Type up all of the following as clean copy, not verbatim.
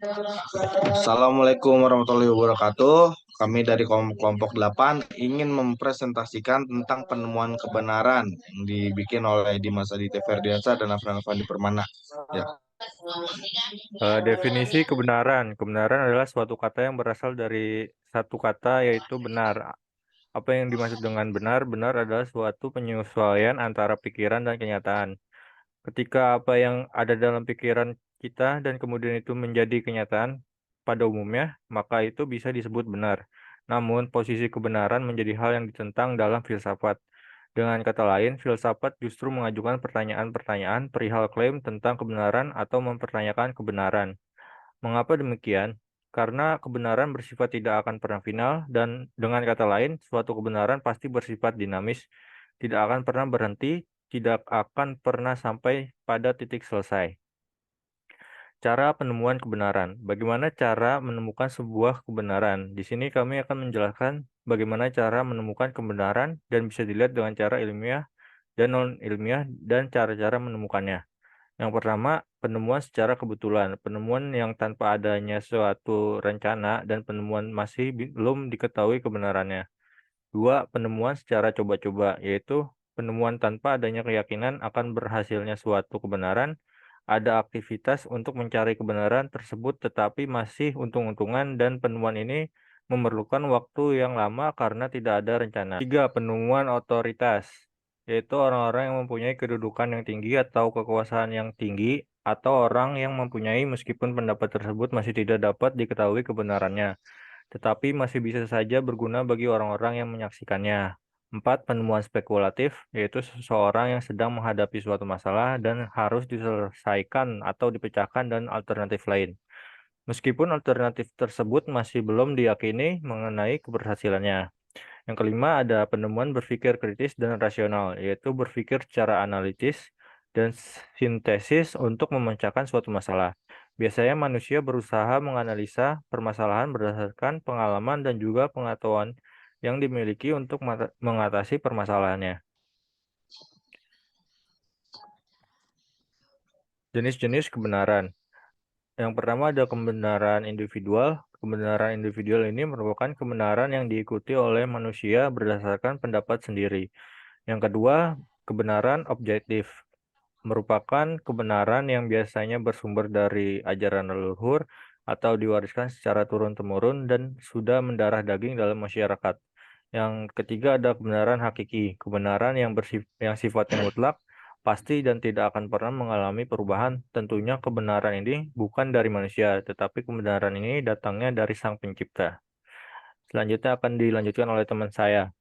Assalamualaikum warahmatullahi wabarakatuh. Kami dari kelompok 8 ingin mempresentasikan tentang penemuan kebenaran yang dibikin oleh Dimas Aditya Ferdiansyah dan Afran Afandi Permana. Ya. Definisi kebenaran. Kebenaran adalah suatu kata yang berasal dari satu kata yaitu benar. Apa yang dimaksud dengan benar? Benar adalah suatu penyesuaian antara pikiran dan kenyataan. Ketika apa yang ada dalam pikiran kita dan kemudian itu menjadi kenyataan pada umumnya, maka itu bisa disebut benar. Namun, posisi kebenaran menjadi hal yang ditentang dalam filsafat. Dengan kata lain, filsafat justru mengajukan pertanyaan-pertanyaan perihal klaim tentang kebenaran atau mempertanyakan kebenaran. Mengapa demikian? Karena kebenaran bersifat tidak akan pernah final, dan dengan kata lain, suatu kebenaran pasti bersifat dinamis, tidak akan pernah berhenti, tidak akan pernah sampai pada titik selesai. Cara penemuan kebenaran. Bagaimana cara menemukan sebuah kebenaran? Di sini kami akan menjelaskan bagaimana cara menemukan kebenaran dan bisa dilihat dengan cara ilmiah dan non-ilmiah dan cara-cara menemukannya. Yang pertama, penemuan secara kebetulan. Penemuan yang tanpa adanya suatu rencana dan penemuan masih belum diketahui kebenarannya. Dua, penemuan secara coba-coba, yaitu penemuan tanpa adanya keyakinan akan berhasilnya suatu kebenaran. Ada aktivitas untuk mencari kebenaran tersebut tetapi masih untung-untungan dan penemuan ini memerlukan waktu yang lama karena tidak ada rencana. Tiga, penemuan otoritas, yaitu orang-orang yang mempunyai kedudukan yang tinggi atau kekuasaan yang tinggi atau orang yang mempunyai meskipun pendapat tersebut masih tidak dapat diketahui kebenarannya tetapi masih bisa saja berguna bagi orang-orang yang menyaksikannya. Empat, penemuan spekulatif, yaitu seseorang yang sedang menghadapi suatu masalah dan harus diselesaikan atau dipecahkan dan alternatif lain. Meskipun alternatif tersebut masih belum diyakini mengenai keberhasilannya. Yang kelima ada penemuan berpikir kritis dan rasional, yaitu berpikir secara analitis dan sintesis untuk memecahkan suatu masalah. Biasanya manusia berusaha menganalisa permasalahan berdasarkan pengalaman dan juga pengetahuan yang dimiliki untuk mengatasi permasalahannya. Jenis-jenis kebenaran. Yang pertama ada kebenaran individual. Kebenaran individual ini merupakan kebenaran yang diikuti oleh manusia berdasarkan pendapat sendiri. Yang kedua, kebenaran objektif merupakan kebenaran yang biasanya bersumber dari ajaran leluhur atau diwariskan secara turun-temurun dan sudah mendarah daging dalam masyarakat. Yang ketiga ada kebenaran hakiki, kebenaran yang sifatnya mutlak, pasti dan tidak akan pernah mengalami perubahan. Tentunya kebenaran ini bukan dari manusia, tetapi kebenaran ini datangnya dari Sang Pencipta. Selanjutnya akan dilanjutkan oleh teman saya.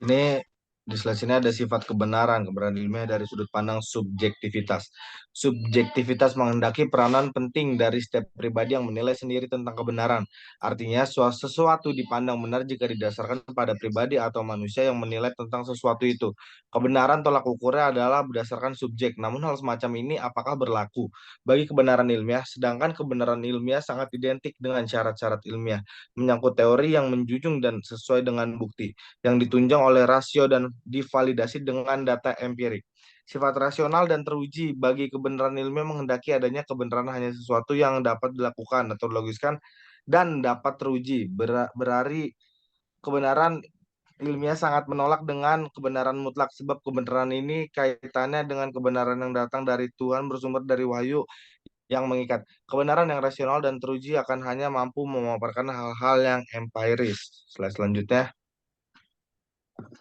Ini di slide sini ada sifat kebenaran, kebenaran ilmiah dari sudut pandang subjektivitas. Subjektivitas menghendaki peranan penting dari setiap pribadi yang menilai sendiri tentang kebenaran. Artinya, sesuatu dipandang benar jika didasarkan pada pribadi atau manusia yang menilai tentang sesuatu itu. Kebenaran tolak ukurnya adalah berdasarkan subjek. Namun hal semacam ini apakah berlaku bagi kebenaran ilmiah? Sedangkan kebenaran ilmiah sangat identik dengan syarat-syarat ilmiah, menyangkut teori yang menjunjung dan sesuai dengan bukti yang ditunjang oleh rasio dan divalidasi dengan data empirik. Sifat rasional dan teruji bagi kebenaran ilmiah menghendaki adanya kebenaran hanya sesuatu yang dapat dilakukan atau dilogiskan dan dapat teruji. Berarti kebenaran ilmiah sangat menolak dengan kebenaran mutlak sebab kebenaran ini kaitannya dengan kebenaran yang datang dari Tuhan bersumber dari wahyu yang mengikat. Kebenaran yang rasional dan teruji akan hanya mampu memaparkan hal-hal yang empiris. Slide selanjutnya.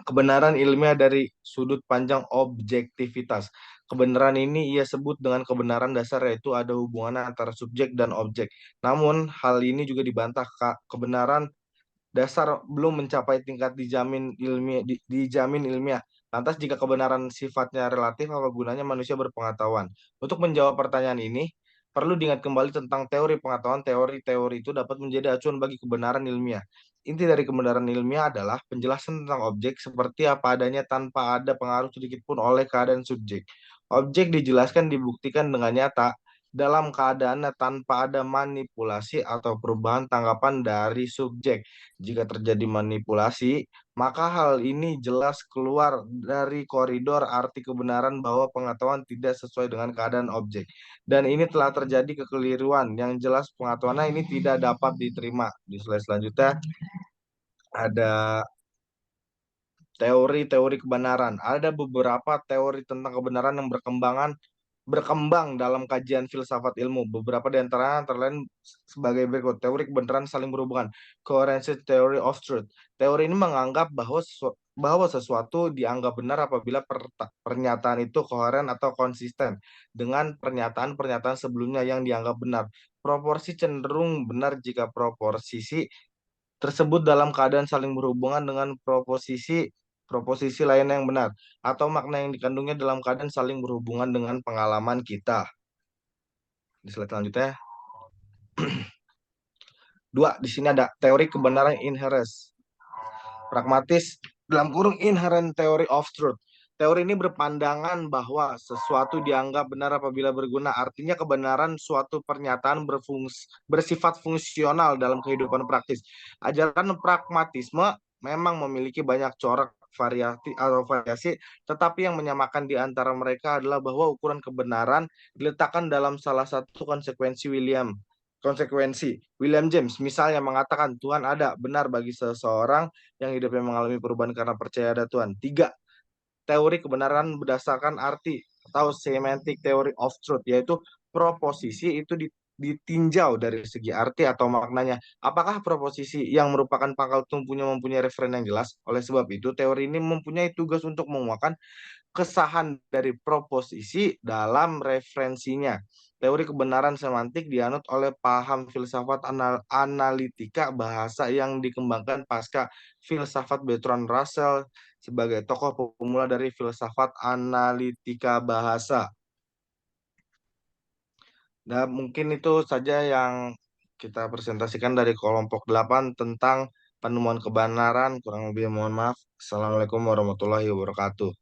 Kebenaran ilmiah dari sudut pandang objektivitas. Kebenaran ini ia sebut dengan kebenaran dasar yaitu ada hubungan antara subjek dan objek. Namun hal ini juga dibantah kebenaran dasar belum mencapai tingkat dijamin ilmiah. Lantas jika kebenaran sifatnya relatif, apa gunanya manusia berpengetahuan? Untuk menjawab pertanyaan ini, perlu diingat kembali tentang teori pengetahuan. Teori-teori itu dapat menjadi acuan bagi kebenaran ilmiah. Inti dari kebenaran ilmiah adalah penjelasan tentang objek seperti apa adanya tanpa ada pengaruh sedikit pun oleh keadaan subjek. Objek dijelaskan dibuktikan dengan nyata dalam keadaannya tanpa ada manipulasi atau perubahan tanggapan dari subjek. Jika terjadi manipulasi, maka hal ini jelas keluar dari koridor arti kebenaran bahwa pengetahuan tidak sesuai dengan keadaan objek. Dan ini telah terjadi kekeliruan yang jelas pengetahuan ini tidak dapat diterima. Di slide selanjutnya ada teori-teori kebenaran. Ada beberapa teori tentang kebenaran yang berkembang dalam kajian filsafat ilmu. Beberapa di antaranya antara lain sebagai berikut. Teori kebenaran saling berhubungan. Coherence theory of truth. Teori ini menganggap bahwa sesuatu dianggap benar apabila pernyataan itu koheren atau konsisten dengan pernyataan-pernyataan sebelumnya yang dianggap benar. Proporsi cenderung benar jika proporsi tersebut dalam keadaan saling berhubungan dengan proposisi proposisi lain yang benar atau makna yang dikandungnya dalam keadaan saling berhubungan dengan pengalaman kita. Di slide selanjutnya, dua, di sini ada teori kebenaran inherent pragmatis dalam kurung inherent theory of truth. Teori ini berpandangan bahwa sesuatu dianggap benar apabila berguna. Artinya kebenaran suatu pernyataan bersifat fungsional dalam kehidupan praktis. Ajaran pragmatisme memang memiliki banyak corak variasi, tetapi yang menyamakan di antara mereka adalah bahwa ukuran kebenaran diletakkan dalam salah satu konsekuensi. William James misalnya mengatakan Tuhan ada, benar bagi seseorang yang hidupnya mengalami perubahan karena percaya ada Tuhan. Tiga, teori kebenaran berdasarkan arti atau semantic theory of truth, yaitu proposisi itu ditinjau dari segi arti atau maknanya. Apakah proposisi yang merupakan pangkal mempunyai referen yang jelas? Oleh sebab itu, teori ini mempunyai tugas untuk menguatkan kesahan dari proposisi dalam referensinya. Teori kebenaran semantik dianut oleh paham filsafat analitika bahasa yang dikembangkan pasca filsafat Bertrand Russell sebagai tokoh pemula dari filsafat analitika bahasa. Nah, mungkin itu saja yang kita presentasikan dari kelompok 8 tentang penemuan kebenaran. Kurang lebih mohon maaf. Assalamualaikum warahmatullahi wabarakatuh.